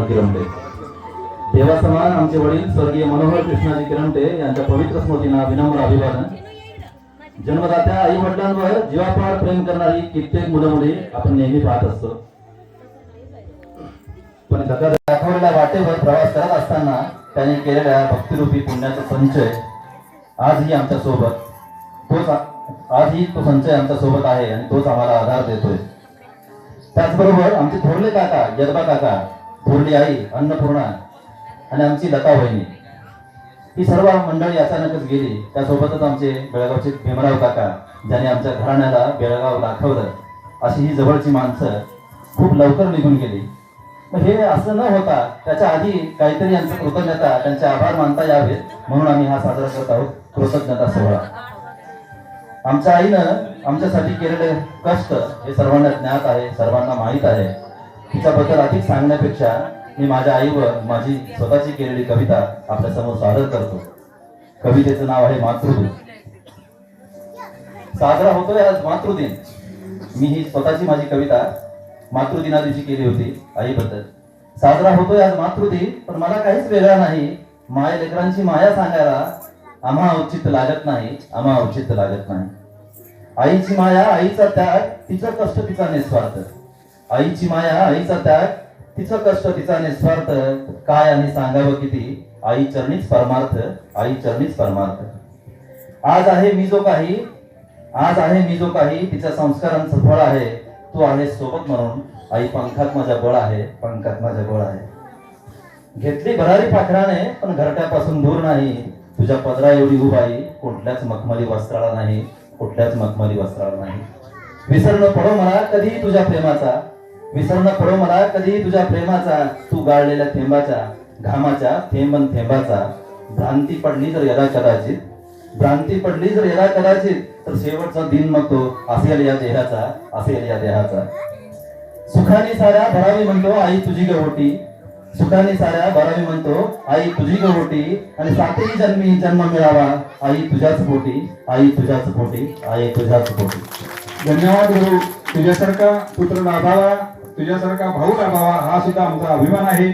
किरमटे देवासमान आमचे वडील स्वर्गीय मनोहर कृष्णाजी किरमटे यांच्या पवित्र स्मृतींना विनम्र अभिवादन. जन्मदात्या आई वडिलांवर जीवापाड प्रेम करणारी कित्येक मुलं मुली आपण नेहमी पाहत असतो, पण दाखवलेल्या वाटेवर प्रवास करत असताना त्यांनी केलेल्या भक्तिरूपी पुण्याचा संचय आजही आमच्या सोबत आजही तो संचय आमच्या सोबत आहे आणि तोच आम्हाला आधार देतोय. त्याचबरोबर आमचे थोरले काका यदबा काका, थोरली आई अन्नपूर्णा आणि आमची लता वहिनी, ही सर्व मंडळी अचानकच गेली. त्यासोबतच आमचे बेळगावचे भीमराव काका, ज्यांनी आमच्या घराण्याला बेळगाव दाखवलं, अशी ही जवळची माणसं खूप लवकर निघून गेली. हे असं न होता त्याच्या आधी काहीतरी यांचं कृतज्ञता, त्यांचे आभार मानता यावेत म्हणून आम्ही हा साजरा करत आहोत, कृतज्ञता सोहळा. आमच्या आईनं आमच्यासाठी केलेले कष्ट हे सर्वांना ज्ञात आहे, सर्वांना माहीत आहे. तिच्याबद्दल अधिक सांगण्यापेक्षा मी माझ्या आईवर माझी स्वतःची केलेली कविता आपल्या समोर सादर करतो. कवितेचं नाव आहे मातृदिन. साजरा होतोय आज मातृदिन. मी ही स्वतःची माझी कविता मातृदिना दिवशी केली होती आईबद्दल. साजरा होतोय आज मातृदिन, पण मला काहीच वेगळा नाही. माय लेकरांची माया सांगायला आम्हा औचित्य लागत नाही, आम्हा औचित्य लागत नाही. आईची माया, आईचा त्याग, तिचं कष्ट, तिचा निस्वार्थ. आईची माया, आईचा त्याग, तिचं कष्ट, तिचा निस्वार्थ. काय आणि सांगावं किती, आई चरणीच परमार्थ, आई चरणीच परमार्थ. आज आहे मी जो काही, आज आहे मी जो काही, तिच्या संस्कारांचं फळ आहे. तू आहे सोबत म्हणून आई, पंखात माझ्या बळ आहे, पंखात माझ्या बळ आहे. घेतली भरारी पाखराने पण घरट्यापासून दूर नाही. तुझ्या पदरा एवढी उभाई, कुठल्याच मखमली वस्त्राला नाही, कुठल्याच मखमली वस्त्राला नाही. विसरणं पडो मला कधी तुझ्या प्रेमाचा, विसरणं पडो मला कधी तुझ्या प्रेमाचा. तू गाळलेल्या थेंबाच्या, घामाच्या थेंबन थेंबाचा. भ्रांती पडली जर यदा कदाचित, भ्रांती पडली जर यदा कदाचित, तर शेवटचा दिन मग तो असेल या देहाचा, असेल या देहाचा. सुखाने साऱ्या भरावी म्हणतो आई तुझी गवटी, सुखाने साऱ्या भरावी म्हणतो आई तुझी गवटी. आणि सातही जन्मी जन्म मिळावा आई तुझ्याच पोटी, आई तुझ्याच पोटी, आई तुझ्याच पोटी. धन्यवाद गुरु. तुझ्यासारखा पुत्र लाभावा, तुझ्यासारखा भाऊ लाभावा, हा सुद्धा आमचा अभिमान आहे.